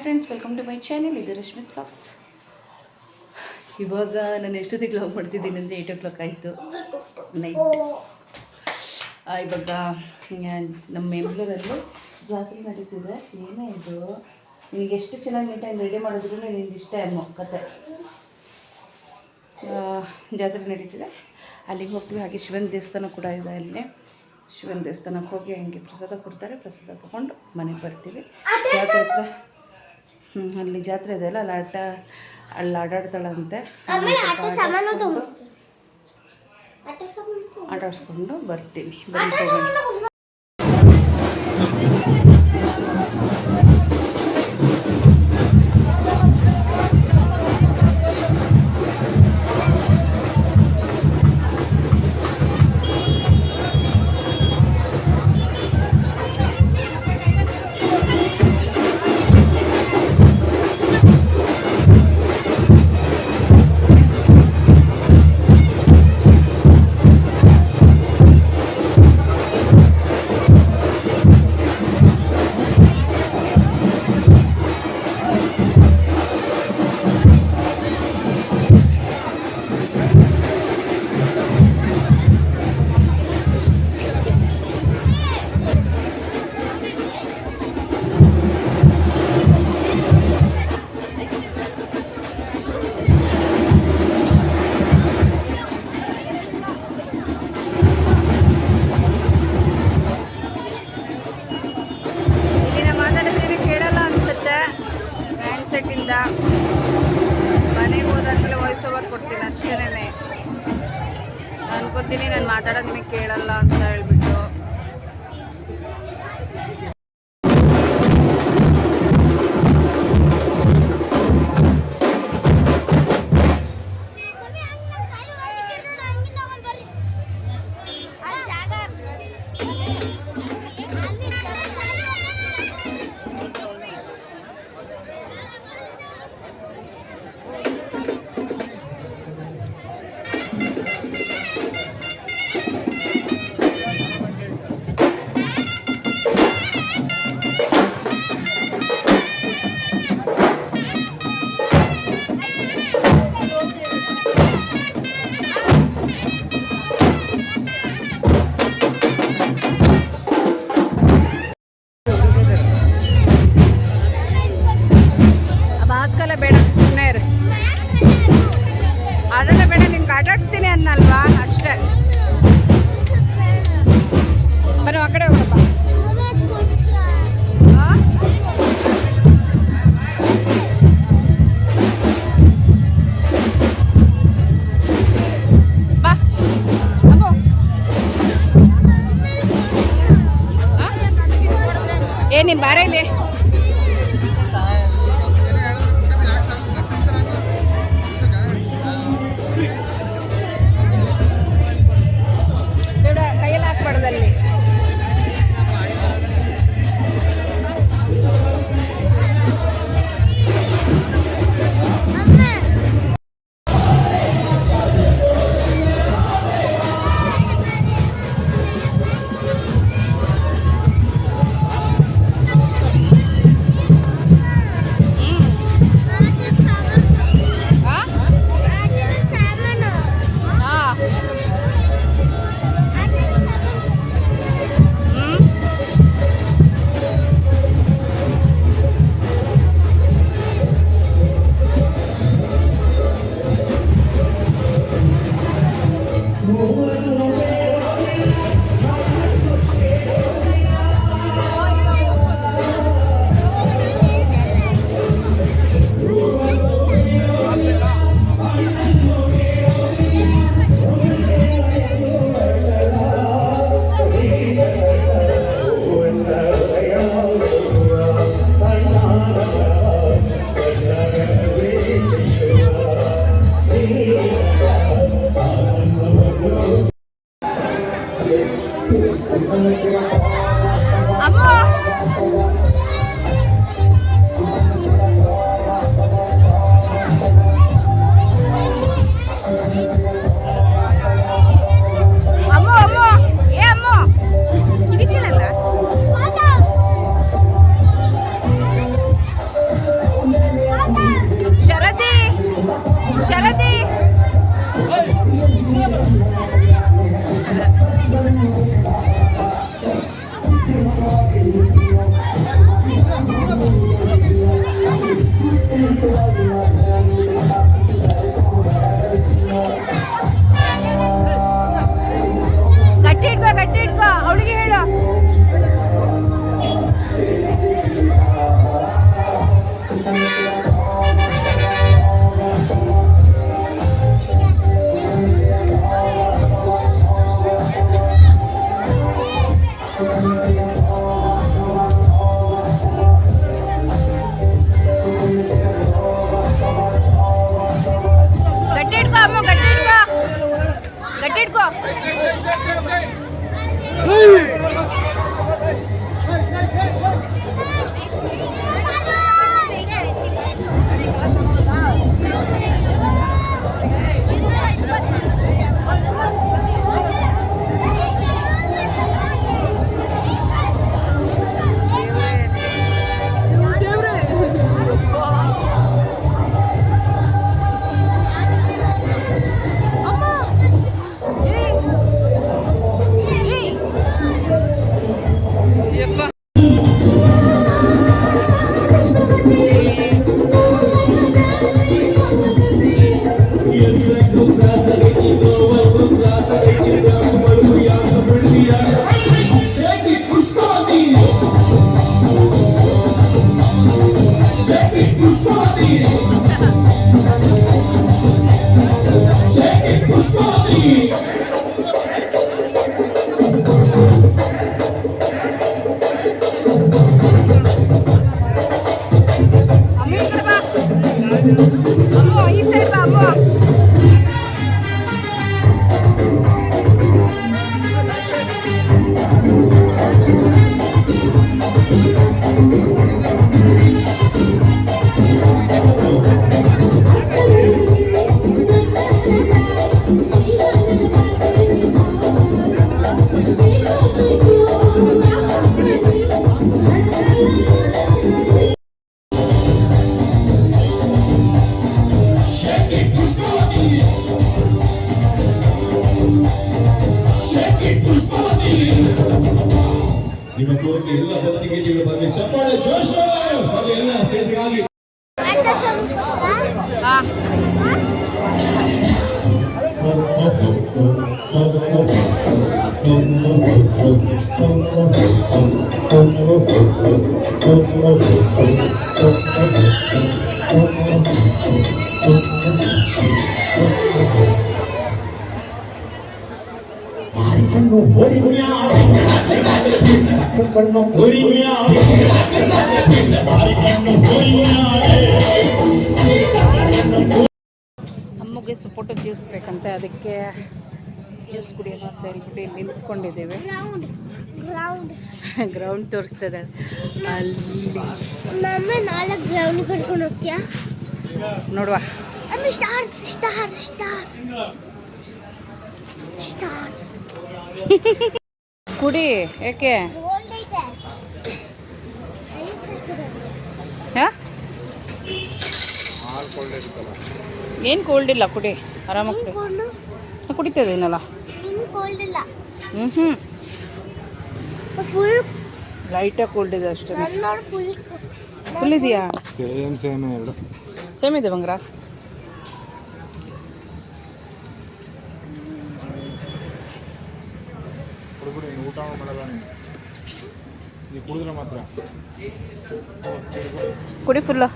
Friends, welcome to my channel. ಇದು Rashmi's blogs. ಇವಾಗ ನಾನು ಎಷ್ಟೊತ್ತಿಗೆ ವ್ಲಾಗ್ ಮಾಡ್ತಿದ್ದೀನಿ ಅಂದರೆ 8 o'clock ಆಯಿತು ನೈಟ್. ಇವಾಗ ನಮ್ಮ ಬೆಂಗಳೂರಲ್ಲಿ ಜಾತ್ರೆ ನಡೀತಿದೆ. ಏನೇ ಇದು, ನಿನಗೆ ಎಷ್ಟು ಚೆನ್ನಾಗಿ ನೀಟಾಗಿ ರೆಡಿ ಮಾಡಿದ್ರು ನಿನಗೆ ಇಷ್ಟ ಅಮ್ಮ ಕತೆ. ಜಾತ್ರೆ ನಡೀತಿದೆ, ಅಲ್ಲಿಗೆ ಹೋಗ್ತೀವಿ. ಹಾಗೆ ಶಿವನ ದೇವಸ್ಥಾನ ಕೂಡ ಇದೆ. ಅಲ್ಲಿ ಶಿವನ ದೇವಸ್ಥಾನಕ್ಕೆ ಹೋಗಿ ಹಂಗೆ ಪ್ರಸಾದ ಕೊಡ್ತಾರೆ. ಪ್ರಸಾದ ತೊಗೊಂಡು ಮನೆಗೆ ಬರ್ತೀವಿ. ಜಾತ್ರೆ ಹತ್ರ ಅಲ್ಲಿ ಜಾತ್ರೆ ಇದೆ ಅಲ್ಲ, ಅಲ್ಲಿ ಆಡಾಡ್ತಾಳಂತೆ. ಆಟಾಡಿಸ್ಕೊಂಡು ಬರ್ತೀವಿ. ಸೆಟ್ಟಿಂದ ಮನೆಗೆ ಹೋದಾದ್ಮೇಲೆ ವಾಯ್ಸ್ ಓವರ್ ಕೊಡ್ತೀನಿ ಅಷ್ಟೇ. ನಾನು ಅನ್ಕೋತೀನಿ ನಾನು ಮಾತಾಡೋದು ನಿಮಗೆ ಕೇಳಲ್ಲ ಅಂತ ಹೇಳ್ಬಿಟ್ಟು. ಬೇಡ, ಸುಮ್ಮನೆ ಇರು. ಅದೆಲ್ಲ ಬೇಡ, ನಿನ್ಗೆ ಆಟಾಡಿಸ್ತೀನಿ ಅನ್ನಲ್ವಾ, ಅಷ್ಟೇ. ಬರೋ ಆ ಕಡೆ ಹೋಗಪ್ಪ. ಬಾ ಅಮ್ಮು. ನಿಮ್ಮ ಬಾರ ಇಲ್ಲಿ. ಗಟ್ಟಿ ಇಟ್ಕೋ ಅಮ್ಮ, ಗಟ್ಟಿ ಇಟ್ಕೋ, ಗಟ್ಟಿ ಇಟ್ಕೋ. ನಿಮ್ಮ ಕೋರಿಕೆ ಎಲ್ಲ ಬದಲಿಗೆ ನೀವು ಬರಲಿ. ಚಪ್ಪಾಳೆ ಜೋಶ ಬರಲಿ ಎಲ್ಲ ಸೇರಿಗಾಗಿ. ಅಮ್ಮಗೆ ಸಪೋಟ ಜ್ಯೂಸ್ ಬೇಕಂತೆ, ಅದಕ್ಕೆ ಜ್ಯೂಸ್ ಕುಡಿಯೋಣ ಅಂತ ಹೇಳ್ಬಿಟ್ಟು ಇಲ್ಲಿ ನಿಲ್ಲಿಸ್ಕೊಂಡಿದ್ದೇವೆ. ಗ್ರೌಂಡ್ ತೋರಿಸ್ತದೆ ಅಲ್ಲಿ. ನಾಳೆ ಗ್ರೌಂಡ್ ಕರ್ಕೊಂಡು ಹೋಗ್ತೀಯಾ ನೋಡುವ. ಸ್ಟಾರ್ ಸ್ಟಾರ್ ಸ್ಟಾರ್ ಸ್ಟಾರ್ ಕುಡಿ. ಏಕೆ? ಏನು ಕೋಲ್ಡ್ ಇಲ್ಲ, ಕುಡಿ ಆರಾಮಾಗಿ ಕುಡಿ. ಕುಡಿತದೇನಲ್ಲ. ಫುಲ್ ಲೈಟಾಗಿ ಕೋಲ್ಡ್ ಇದೆ ಅಷ್ಟೇ. ಫುಲ್ ಇದೆಯಾ? ಸೇಮ್ ಇದೆ ಬಂಗ್ರ. ಊಟ ಮಾಡಲ್ಲ ನೀವು ಕುಡಿದ್ರೆ ಮಾತ್ರ ಕುಡಿ ಫುಲ್ಲು.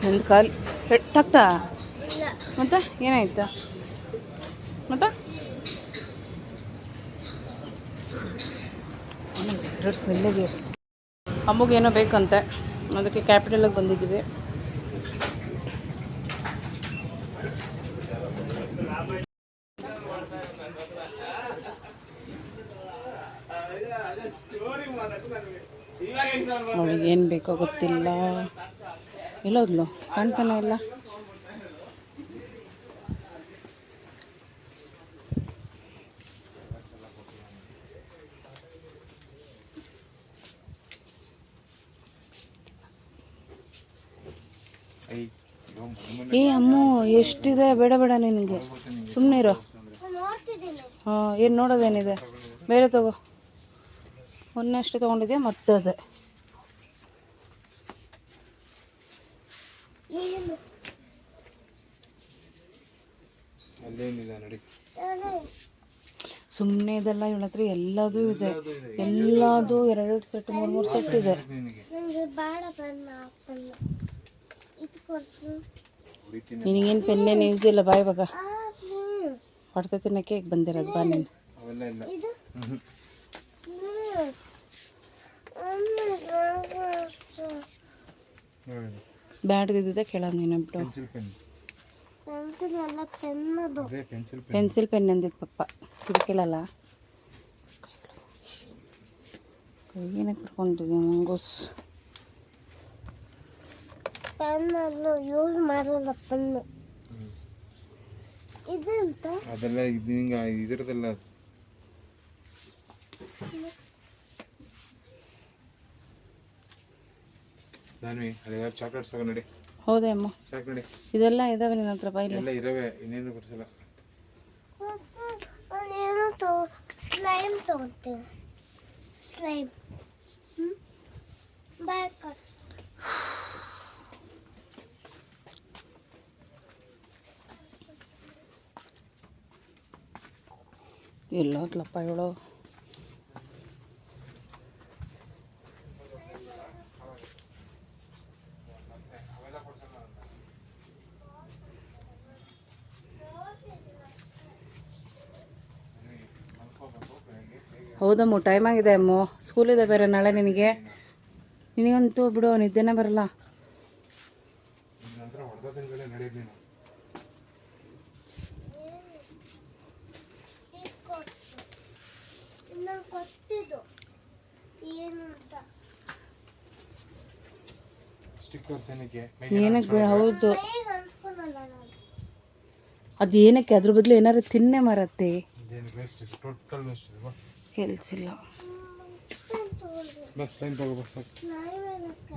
ನನ್ನ ಕಾಲು ಹೆಟ್ಟಾಗ್ತಾ ಮತ್ತೆ ಏನಾಯ್ತಾ ಮತ್ತೆ? ಸಿಗರೇಟ್ ಸ್ಮೆಲ್ಲಿಗೆ. ಅಮ್ಮಗೇನೋ ಬೇಕಂತೆ, ಅದಕ್ಕೆ ಕ್ಯಾಪಿಟಲಿಗೆ ಬಂದಿದ್ದೀವಿ. ಅವಳಿಗೆ ಏನು ಬೇಕೋ ಗೊತ್ತಿಲ್ಲ. ಎಲ್ಲೋದ್ಲು ಕಾಣ್ತಾನೆ ಇಲ್ಲ. ಏ ಅಮ್ಮ ಎಷ್ಟಿದೆ, ಬೇಡ ಬೇಡ ನಿನಗೆ, ಸುಮ್ಮನೆ ಇರೋ. ಹಾಂ, ಏನು ನೋಡೋದೇನಿದೆ, ಬೇರೆ ತಗೋ. ಒಂದಷ್ಟು ತೊಗೊಂಡಿದ್ಯಾ ಮತ್ತೆ ಅದೇ. ಅಲ್ಲೇನಿಲ್ಲ ನೋಡಿ. ಸುಮ್ಮನೆ ಇದೆಲ್ಲ ಇವಳ ಹತ್ರ ಎಲ್ಲದೂ ಇದೆ, ಎಲ್ಲದು 2 ಸೆಟ್ 3 ಸೆಟ್ ಇದೆ. ನಿನಗೆ ನನಗೆ ಬೇಡ ಪೆನ್ ಇದು ಕೊಡ್ತೀನಿ. ನಿನಗೇನು ಪೆನ್ನೇನು ಯೂಸ್ ಇಲ್ಲ, ಬಾಯ್ ಇವಾಗ ಪ್ಲೀಸ್ ಹೊಡ್ತ ತಿನ್ನಕ್ಕೆ ಈಗ ಬಂದಿರೋದು ಬಾ ನೀನು. ಅವೆಲ್ಲ ಇಲ್ಲ. ಇದು ನೋಡಿ ಬ್ಯಾಡ್ದಿದ್ದೆ ಕೇಳೋದು ನೀನು ಬಿಡು. Pencil pen. ಪೆನ್ಸಿಲ್ ಎಲ್ಲ ಪೆನ್ ಅದು. ಅದೇ ಪೆನ್ಸಿಲ್ ಪೆನ್. ಪೆನ್ಸಿಲ್ ಪೆನ್ ಅಂದಿದ್ದು ಪಪ್ಪ, ಇದು ಕೇಳಲ್ಲ. ಕೈಗೇನಕ್ಕೆ ಕರ್ಕೊಂಡಿದ್ದೀವಿ ಮಂಗೋಸ್? ಪೆನ್ನನ್ನು ಯೂಸ್ ಮಾಡಲ್ಲ ಪೆನ್ನು. ಇದು ಅಂತ ಅದೆಲ್ಲ ಇದು ಹಿಂಗೆ ಇದ್ರದೆಲ್ಲ ಅದು. ದಾನ್ವಿ ಅದೇ ಚಾಕ್ಲೇಟ್ಸ್ ತಗೋ ನಡಿ. ಹೌದೇ ಅಮ್ಮ, ಸಾಕು ನಡಿ. ಇದೆಲ್ಲ ಇದಾವೆ ನಿನ್ನ ಹತ್ರ ಬಾಯಿಲಿ. ಎಲ್ಲ ಇರವೆ, ಇನ್ನೇನು ಬರ್ಸಲ್ಲ. ನಾನೇನೋ ಸ್ಲೈಮ್ ತಗೊಳ್ತೀನಿ. ಸ್ಲೈಮ್ ಬ್ಯಾಕ್ ಎಲ್ಲೋದ್ಲಪ್ಪ ಇವಳು? ಹೌದಮ್ಮ, ಟೈಮ್ ಆಗಿದೆ ಅಮ್ಮ, ಸ್ಕೂಲ್ ಇದೆ ಬೇರೆ ನಾಳೆ ನಿನಗೆ. ನಿನಗಂತೂ ಬಿಡು ನಿದ್ದೆನೇ ಬರಲ್ಲ. ನಂತರ ಹೊಡೆದ ತಿಂಗಳೇ ನಡೆಯೋದು ನೀನು. ನಂಗೆ ಗೊತ್ತಿದ್ದು ಏನು ಅಂತ. ಸ್ಟಿಕ್ಕರ್ಸ್ ಏನಕ್ಕೆ? ಏನಕ್ಕೆ? ಹೌದು, ಹೇಗೆ ಅನ್ಸ್ಕೊಳಲ್ಲ ನಾನು. ಅದು ಏನಕ್ಕೆ? ಅದ್ರ ಬದಲು ಏನಾರು ತಿನ್ನೆ ಮರತ್ತೆ. ಏನು ವೇಸ್ಟ್ ಇದೆ, ಟೋಟಲ್ ವೇಸ್ಟ್ ಇದೆ. ಬಾ ಕೆಲ್ಸಿಲ್ಲ. ಬಸ್ ಸ್ಲೈಮ್ ತಗೋ ಬಸ್. ಸಾಕು.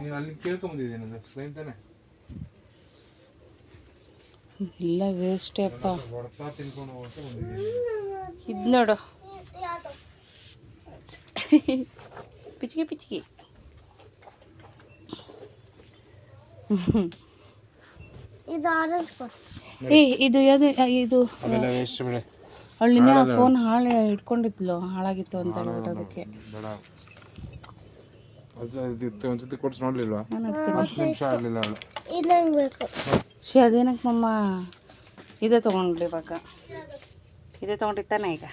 ನೀನು ಅಲ್ಲಿ ಕೇಳ್ಕೊಂಬಂದಿದ್ದೀನಿ ನಂದು ಸ್ಲೈಮ್ ತಾನೆ. ಇಲ್ಲ ವೇಸ್ಟೇ ಅಪ್ಪ. ಹೊಡ್ತಾ ತಿನ್ಕೊಂಡು ಹೋಗೋಕೆ ಬಂದಿದ್ದೀನಿ. ಇದು ನೋಡು, ಯಾವುದು ಪಿಚ್ಗೆ ಪಿಚ್ಗೆ. ಇದು ಆರೆಂಜ್ ಕೊಡು. ಇದು ಯಾವುದು? ಇದು ಅದೆಲ್ಲ ವೇಸ್ಟ್ ಬಿಡೆ. ಅವಳು ನಿನ್ನೆ ಫೋನ್ ಹಾಳು ಇಟ್ಕೊಂಡಿದ್ಲು, ಹಾಳಾಗಿತ್ತು ಅಂತ ಹೇಳ್ಬಿಟ್ಟೋದಕ್ಕೆ. ಬೇಡ ಅದು ಒಂದ್ಸತಿ ಕೊಡ್ಸಿ ನೋಡ್ಲಿಲ್ವಾ? ನಾನು 10 ನಿಮಿಷ ಆಗಲಿಲ್ಲ ಅವಳು. ಇದು ನಂಗೆ ಬೇಕು. ಅದೇನಕ್ಕೆ ಮಮ್ಮ? ಇದೇ ತೊಗೊಂಡ್ಲಿ ಇವಾಗ, ಇದೇ ತೊಗೊಂಡಿತ್ತಾನೆ ಈಗ.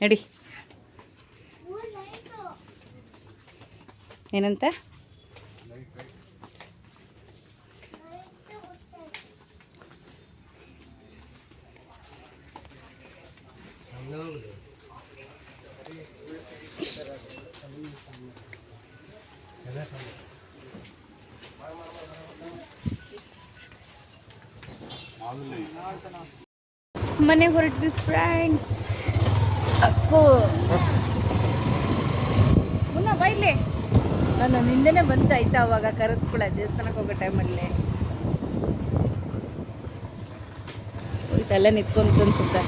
ನಡಿ. ಏನಂತ? ಮನೆಗೆ ಹೊರಟ್ವಿ ಫ್ರೆಂಡ್ಸ್. ಅಕ್ಕೋ ಮುನ್ನ ಬೈಲೆ, ನಾನು ನಿಂದೆನೇ ಬಂತಾಯ್ತಾ ಅವಾಗ ಕರೆದು ಕೂಡ ದೇವಸ್ಥಾನಕ್ಕೆ ಹೋಗೋ ಟೈಮಲ್ಲಿ ಹೋಯ್ತಲ್ಲೇ ನಿಂತ್ಕೊಂತ ಅನ್ಸುತ್ತೆ.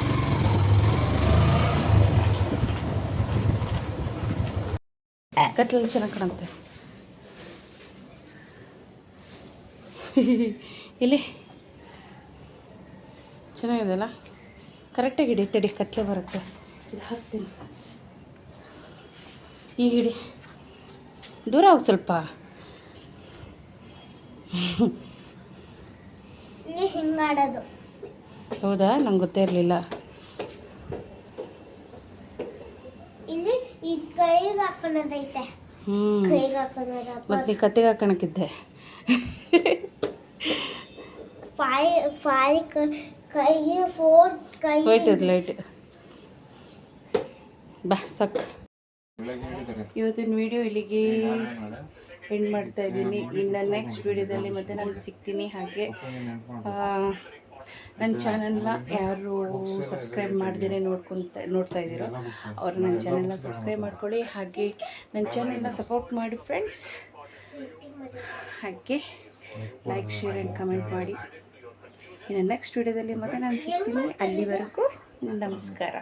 ಕತ್ಲಲ್ಲಿ ಚೆನ್ನಾಗಿ ಕಾಣುತ್ತೆ. ಇಲ್ಲಿ ಚೆನ್ನಾಗಿದೆ ಅಲ್ಲ? ಕರೆಕ್ಟಾಗಿ ಹಿಡಿ, ತಡಿ ಕತ್ಲೆ ಬರುತ್ತೆ. ಇದು ಹಾಕ್ತೀನಿ, ಈಗ ಹಿಡಿ. ದೂರ ಹೋಗಿ ಸ್ವಲ್ಪ. ಹಿಂಗಾಡೋದು. ಹೌದಾ? ನಂಗೆ ಗೊತ್ತೇ ಇರಲಿಲ್ಲ. ಇಲ್ಲಿ ಈ ಕೈಗೆ ಹಾಕೊಳ್ಳೋದೈತೆ. ಕೈಗೆ ಹಾಕೊಳ್ಳೋದು. ಮತ್ತೆ ಕತ್ತಿಗೆ ಹಾಕೋಣಕ್ಕಿದ್ದೆ. ಕೈಗೆ 4 ಕೈ ಹೋಯ್ತದ ಲೈಟ್. ಬಾ ಸಾಕು. ಬೆಳಗ್ಗೆ ಹೇಳಿದ್ದಾರೆ ಇವತ್ತಿನ ವಿಡಿಯೋ ಇಲ್ಲಿಗೆ ನಾಳೆ ಎಂಡ್ ಮಾಡ್ತಾ ಇದ್ದೀನಿ. ಇನ್ನು ನೆಕ್ಸ್ಟ್ ವಿಡಿಯೋದಲ್ಲಿ ಮತ್ತೆ ನಾನು ಸಿಗ್ತೀನಿ. ಹಾಗೆ ನನ್ನ ಚಾನಲ್ನ ಯಾರು ಸಬ್ಸ್ಕ್ರೈಬ್ ಮಾಡ್ದೇ ನೋಡ್ತಾ ಇದ್ದೀರೋ ಅವರು ನನ್ನ ಚಾನಲ್ನ ಸಬ್ಸ್ಕ್ರೈಬ್ ಮಾಡ್ಕೊಳ್ಳಿ. ಹಾಗೆ ನನ್ನ ಚಾನಲ್ನ ಸಪೋರ್ಟ್ ಮಾಡಿ ಫ್ರೆಂಡ್ಸ್. ಹಾಗೆ ಲೈಕ್, ಶೇರ್ ಆ್ಯಂಡ್ ಕಮೆಂಟ್ ಮಾಡಿ. ಇನ್ನು ನೆಕ್ಸ್ಟ್ ವಿಡಿಯೋದಲ್ಲಿ ಮತ್ತೆ ನಾನು ಸಿಗ್ತೀನಿ. ಅಲ್ಲಿವರೆಗೂ ನಮಸ್ಕಾರ.